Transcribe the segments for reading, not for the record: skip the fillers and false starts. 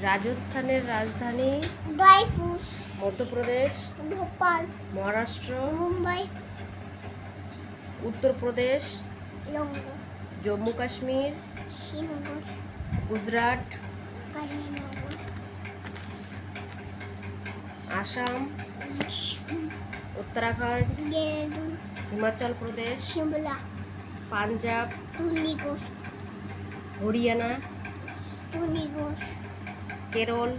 রাজস্থানের রাজধানী জয়পুর, মধ্যপ্রদেশ ভোপাল, মহারাষ্ট্র মুম্বাই, উত্তরপ্রদেশ লঙ্কা, জম্মু কাশ্মীর শ্রীনগর, গুজরাট কালিনগর, আসাম উত্তরাখণ্ড দেহরাদুন, হিমাচল প্রদেশ শিমলা, পাঞ্জাব চণ্ডীগড়, হরিয়ানা চণ্ডীগড়, কেরল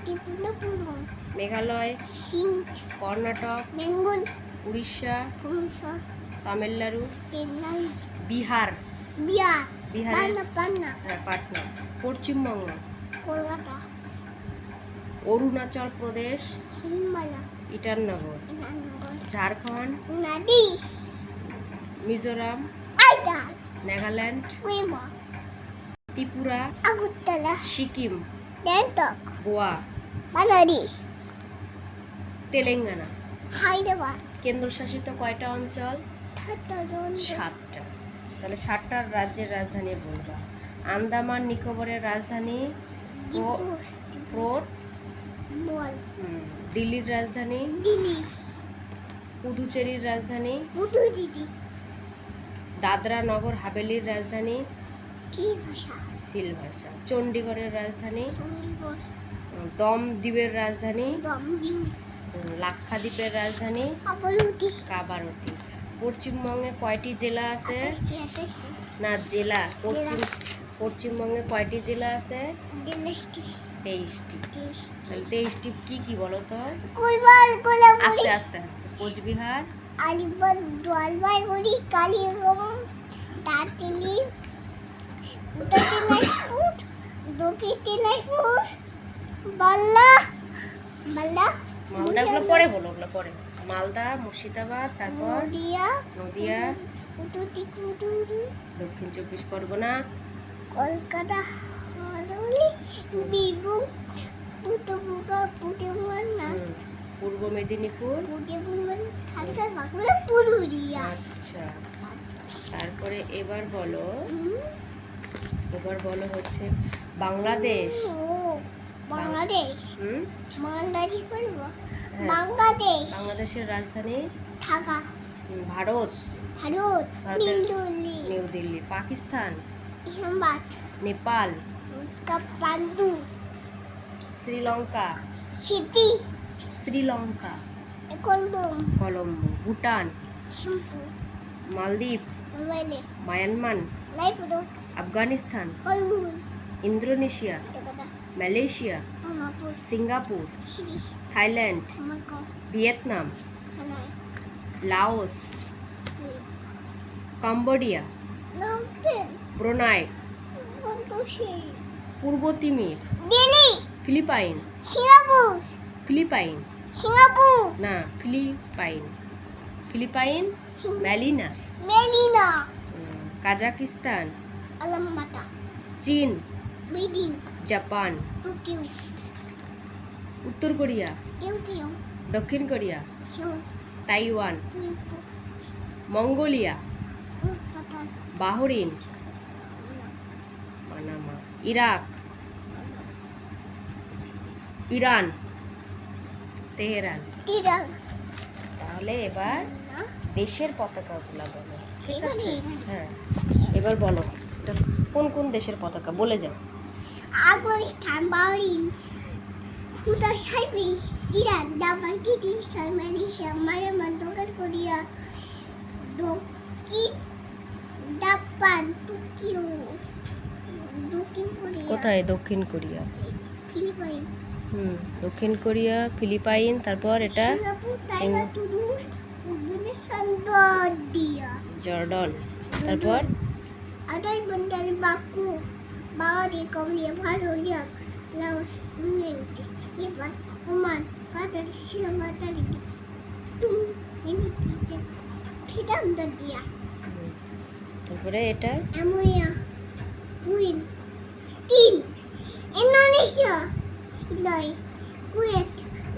ত্রিপুরাপুরম, মেঘালয় সিন্ধ, কর্ণাটক বেঙ্গল, উড়িষ্যা উড়িষ্যা, তামিলনাড়ু চেন্নাই, বিহার বিহার, বিহারের পাটনা, পাটনা পশ্চিমবঙ্গ কলকাতা, অরুণাচল প্রদেশ হিমালয়, ইটানগর ইনানগর, ঝাড়খণ্ড নদী, মিজোরাম আইডাল, নাগাল্যান্ড কুইমা, ত্রিপুরা আগরতলা, সিকিম গ্যাংটক, গোয়া বানারি, তেলেঙ্গানা হায়দ্রাবাদ, কেন্দ্রশাসিত কয়টা অঞ্চল? 7টা। তাহলে 7টা রাজ্যের রাজধানী বলবা। আন্দামান নিকোবরের রাজধানী পোর্ট বল, দিল্লির রাজধানী দিল্লি, পুদুচেরির রাজধানী পুদুচেরি, দাদরা নগর হাভেলির রাজধানী কি ভাষা, সিলভাসা, চণ্ডীগড়ের রাজধানী চণ্ডীগড়, দমদ্বীপের রাজধানী দমদম, লাক্ষাদ্বীপের রাজধানী কাবালুটি, কাবারতি। পশ্চিমবঙ্গে কয়টি জেলা আছে? 28 না, জেলা পশ্চিমবঙ্গে কয়টি জেলা আছে? 23টি। তাহলে 23টি কি কি বলো তো? আস্তে আস্তে আস্তে। কোচবিহার, আলিপুর, জলপাইগুড়ি, কালিম্পং, দার্জিলিং, উত্তর দিনাজপুর, দক্ষিণ দিনাজপুর, মালদাগুলো পরে বলো, ওগুলো পরে। মালদা, মুর্শিদাবাদ, তারপর নদিয়া, উত্তর দিনাজপুর, দক্ষিণ 24 পরগনা, কলকাতা, হাওড়া, বীরভূম, পূর্ব মেদিনীপুর, পুরুলিয়া। আচ্ছা। তারপরে এবার বলো হচ্ছে বাংলাদেশ। বাংলাদেশ, বাংলাদেশ বলবো, হ্যাঁ। বাংলাদেশ, বাংলাদেশের রাজধানী ঢাকা, ভারত ভারত, ভারতের দিল্লি, নিউ দিল্লি। পাকিস্তান, ইসলামাবাদ, নেপাল, কাঠমান্ডু, শ্রীলঙ্কা, শ্রীলঙ্কা, কলম্বো, ভুটান, মালদ্বীপ, Myanmar, Afghanistan, Indonesia, Malaysia, Singapore, Thailand, Vietnam, Laos, Cambodia, Brunei, পূর্ব তিমুর, ফিলিপাইন, না ফিলিপাইন, মেলিনা, কাজাকিস্তান, চীন, জাপান, উত্তর কোরিয়া, দক্ষিণ Korea, Taiwan, Mongolia, Bahrain, Panama, Iraq, Iran, Tehran. তাহলে এবার দেশের পতাকাগুলো বলো, ঠিক আছে? হ্যাঁ, এবার বলো কোন কোন দেশের পতাকা বলে যাও। Afghanistan, Bahrain, Bhutan, Cyprus, Iran, Japan, Kyrgyzstan, Malaysia, Myanmar, দক্ষিণ কোরিয়া, জাপান, টোকিও, দক্ষিণ কোরিয়া। কোথায় দক্ষিণ কোরিয়া? ফিলিপাইন। দক্ষিণ কোরিয়া, ফিলিপাইন, তারপর এটা জর্ডান, তারপর আদায় বন্দারি, বাকু, বাঙালি, কমলিয়া, Bharat, Iraq, Laos, Nepal, Oman, Qatar, Sri Lanka, তারপরে এটা ইন্দোনেশিয়া, কুয়েত,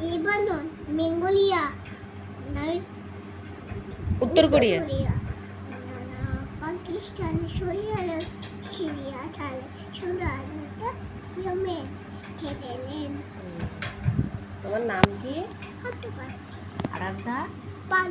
লেবানন, মঙ্গোলিয়া, উত্তর Korea, Pakistan, Saudi Arab, Syria, Thailand, Sudan, Yemen, খেলেন তোমার নাম কি? হতে পারে আরাধ্যা পান